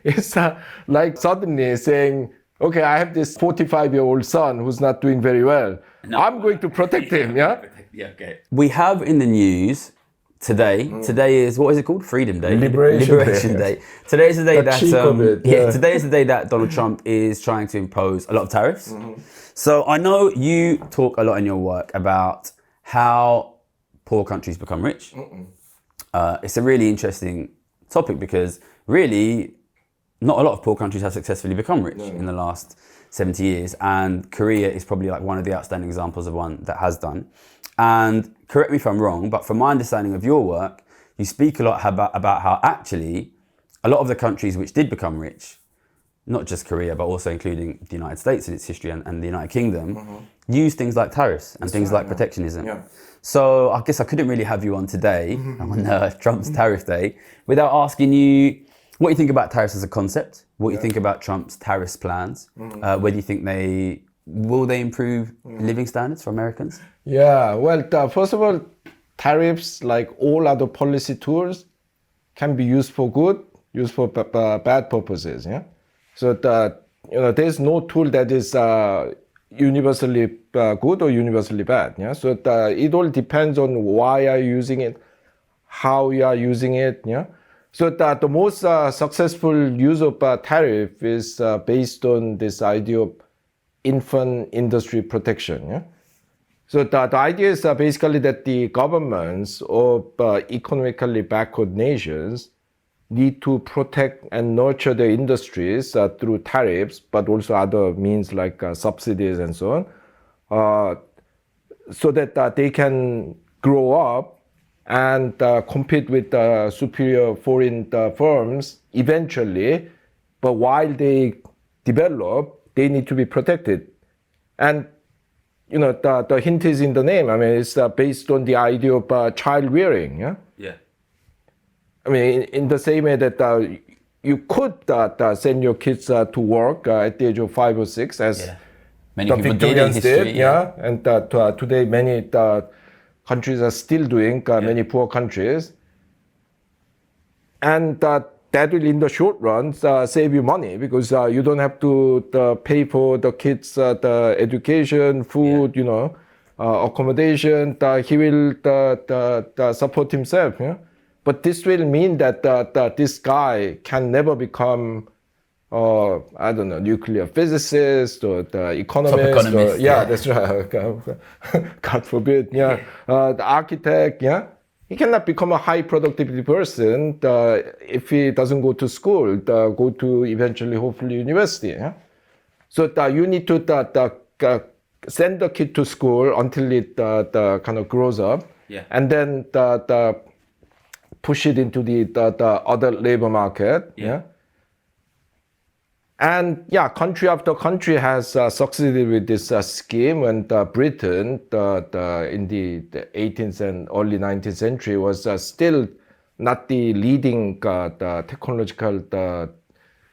it's like suddenly saying, okay, I have this 45-year-old son who's not doing very well. No, I'm going to protect him, yeah? Yeah, okay. We have in the news today is, what is it called? Freedom Day? Liberation Day. Today is the day today is the day that Donald Trump is trying to impose a lot of tariffs. So I know you talk a lot in your work about how poor countries become rich. It's a really interesting topic because really not a lot of poor countries have successfully become rich in the last 70 years, and Korea is probably like one of the outstanding examples of one that has done. And correct me if I'm wrong, but from my understanding of your work, you speak a lot about how actually a lot of the countries which did become rich, not just Korea, but also including the United States in its history and the United Kingdom, use things like tariffs and things like protectionism. Yeah. So I guess I couldn't really have you on today on Trump's tariff day without asking you what you think about tariffs as a concept, what you think about Trump's tariffs plans, whether you think will they improve living standards for Americans? Yeah, well, first of all, tariffs, like all other policy tools, can be used for good, used for bad purposes. Yeah, so there's no tool that is universally good or universally bad. Yeah, so it all depends on why you are using it, how you are using it. Yeah, so the most successful use of tariff is based on this idea of infant industry protection. Yeah. So the idea is basically that the governments of economically backward nations need to protect and nurture their industries through tariffs, but also other means like subsidies and so on, so that they can grow up and compete with superior foreign firms eventually. But while they develop, they need to be protected. And the hint is in the name. I mean, it's based on the idea of child rearing. Yeah. Yeah. I mean, in the same way that you could send your kids to work at the age of 5 or 6, as many the people Victorians did in history. Yeah. And today many countries are still doing. Many poor countries, and that will, in the short run, save you money because you don't have to pay for the kids' the education, food, accommodation. He will support himself. Yeah? But this will mean that this guy can never become, nuclear physicist or the economist. Top economist. That's right. God forbid. Yeah. The architect. Yeah. He cannot become a high productivity person if he doesn't go to school, go to eventually, hopefully, university. Yeah? So you need to send the kid to school until it kind of grows up, and then push it into the other labor market. Yeah. And country after country has succeeded with this scheme. And Britain, in the 18th and early 19th century, was still not the leading technological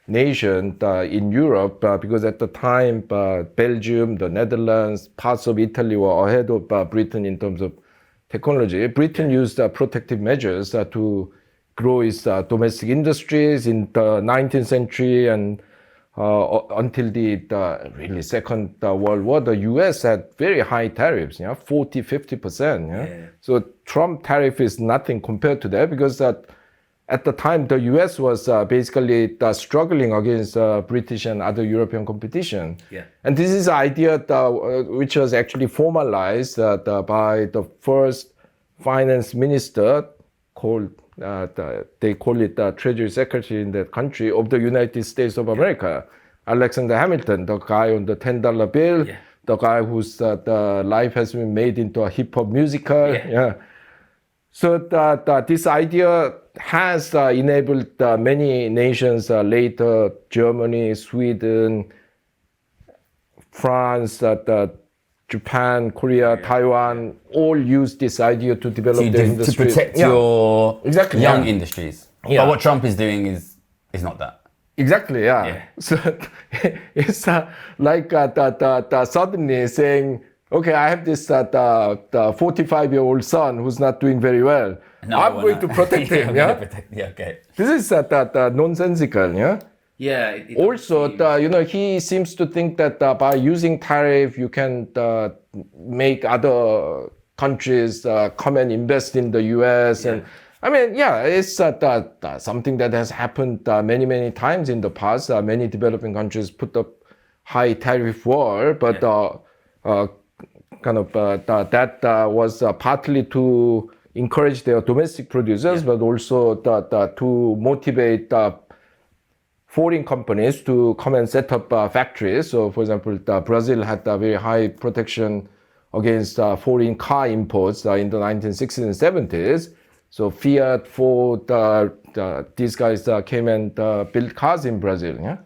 nation in Europe, because at the time, Belgium, the Netherlands, parts of Italy were ahead of Britain in terms of technology. Britain used protective measures to grow its domestic industries in the 19th century and until the really Second World War. The US had very high tariffs, 40, 50%. So Trump tariff is nothing compared to that, because at the time the US was basically struggling against British and other European competition. And this is an idea which was actually formalized by the first finance minister called they call it the Treasury Secretary in that country of the United States of America, Alexander Hamilton, the guy on the $10 bill, the guy whose the life has been made into a hip hop musical. So this idea has enabled many nations later, Germany, Sweden, France, Japan, Korea, Taiwan, all use this idea to develop their industry. To protect your young industries. But what Trump is doing is not that. Exactly, So it's like suddenly saying, okay, I have this 45-year-old son who's not doing very well. No, I'm we're going not. to protect him. I'm Yeah, gonna protect, yeah, okay. this is nonsensical. Yeah. Yeah. Also, he seems to think that by using tariff, you can make other countries come and invest in the U.S. And I mean, yeah, it's something that has happened many, many times in the past. Many developing countries put up high tariff wall, but that was partly to encourage their domestic producers, but also to motivate foreign companies to come and set up factories. So, for example, Brazil had a very high protection against foreign car imports in the 1960s and 70s. So Fiat, Ford, these guys came and built cars in Brazil. Yeah.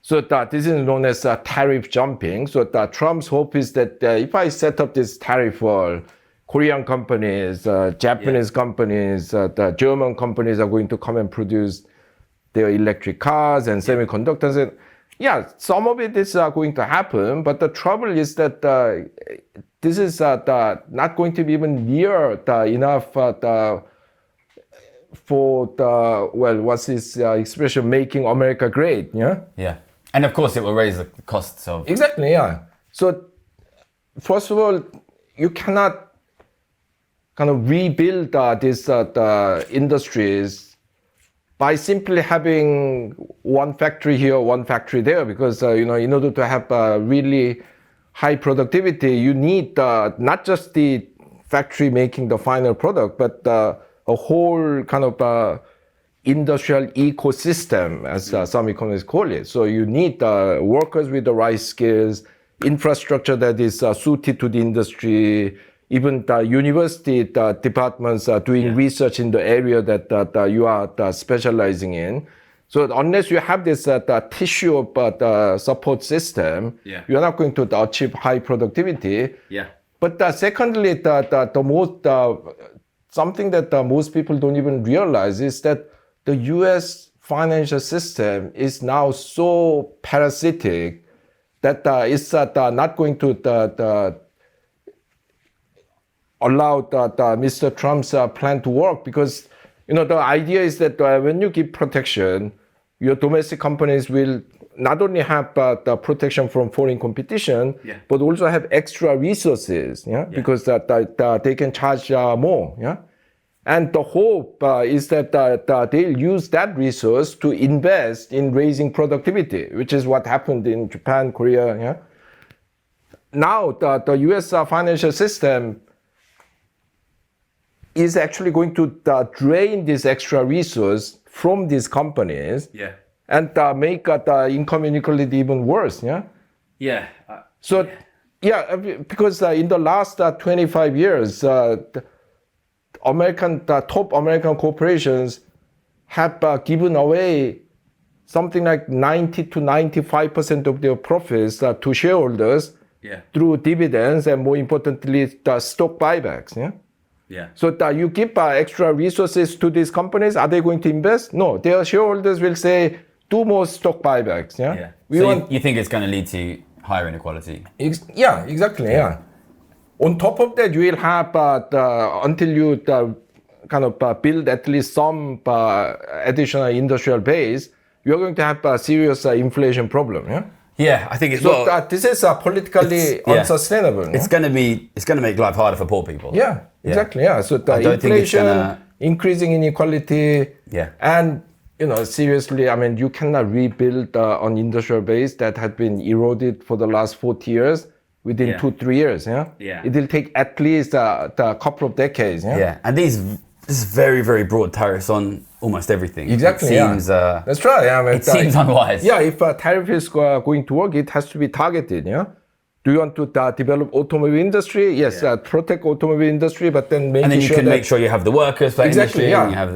So this is known as tariff jumping. So Trump's hope is that if I set up this tariff wall, Korean companies, Japanese companies, the German companies are going to come and produce their electric cars and semiconductors. And yeah, some of it is going to happen, but the trouble is that this is not going to be even near enough for what's this expression, making America great, yeah? Yeah. And of course it will raise the costs of... Exactly, yeah. So first of all, you cannot kind of rebuild these industries by simply having one factory here, one factory there, because in order to have really high productivity, you need not just the factory making the final product, but a whole kind of industrial ecosystem, as some economists call it. So you need workers with the right skills, infrastructure that is suited to the industry, even the university departments are doing research in the area that you are specializing in. So unless you have this tissue of support system, you're not going to achieve high productivity. Yeah. But secondly, the most something that most people don't even realize is that the U.S. financial system is now so parasitic that it's not going to allow Mr. Trump's plan to work, because the idea is that when you give protection, your domestic companies will not only have the protection from foreign competition, but also have extra resources, because they can charge more. And the hope is that they'll use that resource to invest in raising productivity, which is what happened in Japan, Korea. Now the U.S. Financial system is actually going to drain this extra resource from these companies and make the income inequality even worse. Because in the last 25 years, top American corporations have given away something like 90 to 95% of their profits to shareholders through dividends and, more importantly, the stock buybacks. So you give extra resources to these companies. Are they going to invest? No. Their shareholders will say, do more stock buybacks. You think it's going to lead to higher inequality? Exactly. On top of that, you will have until you kind of build at least some additional industrial base, you're going to have a serious inflation problem. I think it's this is politically unsustainable. It's going to make life harder for poor people. Exactly. So the inflation, increasing inequality, and seriously, I mean, you cannot rebuild an industrial base that had been eroded for the last 40 years within 2-3 years. It will take at least a couple of decades. And this is very, very broad tariffs on almost everything. Exactly. It seems, that's right. It seems unwise. If a tariff is going to work, it has to be targeted. Do you want to develop automobile industry? Yes, protect automobile industry, but then make sure and then you can make sure you have the workers for industry. And you have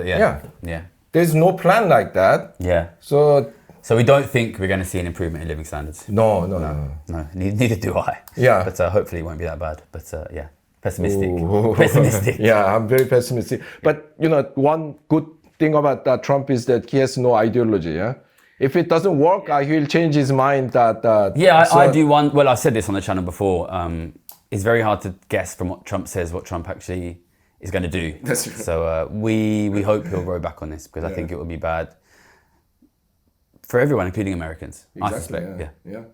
There's no plan like that. So we don't think we're going to see an improvement in living standards. No. Neither do I. But hopefully it won't be that bad. But pessimistic. Pessimistic. I'm very pessimistic. But one good thing about Trump is that he has no ideology. If it doesn't work, he will change his mind. I do one. Well, I said this on the channel before. It's very hard to guess from what Trump says what Trump actually is going to do. That's right. So we hope he'll row back on this, because I think it would be bad for everyone, including Americans. I Exactly. suspect. Yeah. Yeah.